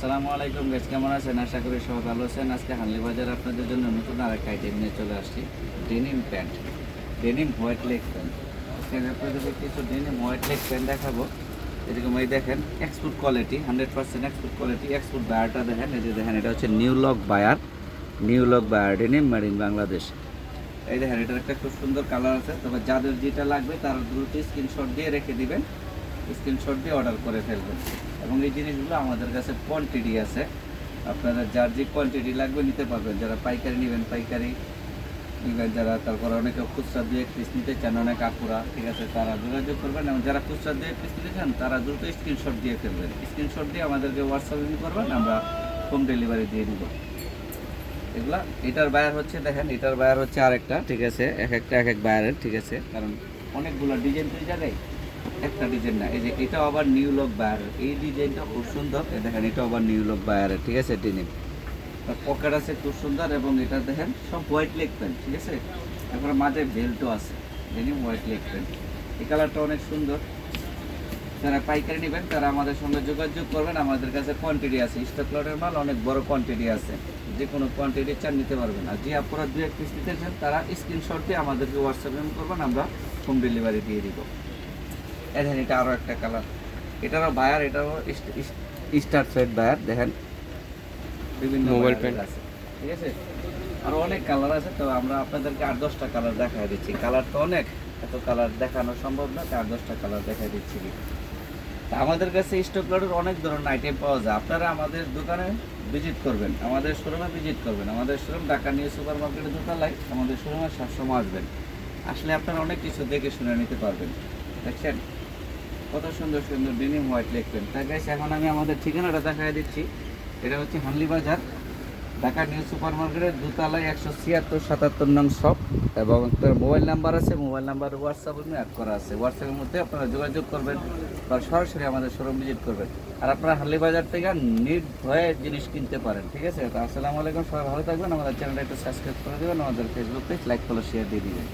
আসসালামু আলাইকুম গাইস, কেমন আছেন? আশা করি সবাই ভালো আছেন। আজকে হানলি বাজার আপনাদের জন্য নতুন আরেকটা আইটেম নিয়ে চলে আসছি। Denim pant, denim white leg pant. আজকে আমি আপনাদেরকে কিছু ডেনিম হোয়াইট লেগ প্যান্ট দেখাবো। এরকম এই দেখেন, export quality, 100% export quality. Export বায়ারটা দেখেন, এই যে দেখেন, এটা হচ্ছে new look buyer, denim made in Bangladesh. এই দেখেন, এটার একটা খুব সুন্দর কালার আছে। তবে যাদের যেটা লাগবে তারা দ্রুত স্ক্রিনশট দিয়ে রেখে দিবেন, স্ক্রিনশট দিয়ে অর্ডার করে ফেলবেন। এবং এই জিনিসগুলো আমাদের কাছে কোয়ান্টিটি আছে, আপনারা যার যে কোয়ান্টিটি লাগবে নিতে পারবেন। যারা পাইকারি নেবেন পাইকারি নেবেন, যারা তারপর অনেকে খুচরা দিয়ে পিস নিতে চান, অনেক আপুরা, ঠিক আছে, তারা যোগাযোগ করবেন। এবং যারা খুচরা দিয়ে পিস নিতে চান তারা দ্রুত স্ক্রিনশট দিয়ে ফেলবেন। স্ক্রিনশট দিয়ে আমাদেরকে হোয়াটসঅ্যাপে করবেন, আমরা হোম ডেলিভারি দিয়ে দিব এগুলা। এটার বায়ার হচ্ছে, দেখেন এটার বায়ার হচ্ছে আরেকটা, ঠিক আছে, এক একটা এক এক বায়ারের, ঠিক আছে, কারণ অনেকগুলো ডিজাইন তৈরি জায়গায় একটা ডিজাইন না। এই যে এটা আবার নিউ লক বায়ারের, এই ডিজাইনটা খুব সুন্দর। এই দেখেন, এটা আবার নিউ লক বায়ারের, ঠিক আছে, ডেনিম। তার পকেট আছে খুব সুন্দর। এবং এটা দেখেন সব হোয়াইট লেগ প্যান্ট, ঠিক আছে, তারপরে মাঝে বেল্টও আছে। ডেনিম হোয়াইট লেগ প্যান্ট, এই কালারটা অনেক সুন্দর। যারা পাইকারি নেবেন তারা আমাদের সঙ্গে যোগাযোগ করবেন। আমাদের কাছে কোয়ান্টিটি আছে, স্টক লটের মাল অনেক বড় কোয়ান্টিটি আছে, যে কোনো কোয়ান্টিটি চান নিতে পারবেন। আর যে আপনারা দু এক পিস নিতে চান তারা স্ক্রিনশট দিয়ে আমাদেরকে হোয়াটসঅ্যাপে করবেন, আমরা হোম ডেলিভারি দিয়ে দিব। দেখেন, এটা আরও একটা কালার, এটারও বায়ার, এটারও স্টার থ্রেড বায়ার। দেখেন বিভিন্ন মোবাইল প্যান্ট আছে, ঠিক আছে, আরও অনেক কালার আছে। তো আমরা আপনাদেরকে 8-10টা কালার দেখাই দিচ্ছি। কালার তো অনেক, এত কালার দেখানো সম্ভব না, 8-10টা কালার দেখাই দিচ্ছি। তা আমাদের কাছে স্টক লটের অনেক ধরনের আইটেম পাওয়া যায়। আপনারা আমাদের দোকানে ভিজিট করবেন, আমাদের শোরুমে ভিজিট করবেন। আমাদের শোরুম ঢাকা নিউ সুপার মার্কেটের দোতলায়, আমাদের শোরুমে সবসময় আসবেন। আসলে আপনারা অনেক কিছু দেখে শুনে নিতে পারবেন। দেখছেন কত সুন্দর সুন্দর ডেনিম হোয়াইট লেগ প্যান্ট। তাই গাইস, এখন আমি আমাদের ঠিকানাটা দেখাই দিচ্ছি। এটা হচ্ছে হানলি বাজার, ঢাকা নিউ সুপার মার্কেটের দোতলায়, 176-77 নং শপ। এবং একটা মোবাইল নাম্বার আছে, মোবাইল নাম্বার হোয়াটসঅ্যাপে অ্যাড করা আছে। হোয়াটসঅ্যাপের মধ্যে আপনারা যোগাযোগ করবেন বা সরাসরি আমাদের শোরুম ভিজিট করবেন। আর আপনারা হানলি বাজার থেকে নির্ভয়ে জিনিস কিনতে পারেন, ঠিক আছে। তো আসসালামু আলাইকুম, সবাই ভালো থাকবেন। আমাদের চ্যানেলটা একটু সাবস্ক্রাইব করে দেবেন, আমাদের Facebook page like follow share দিয়ে দিবেন।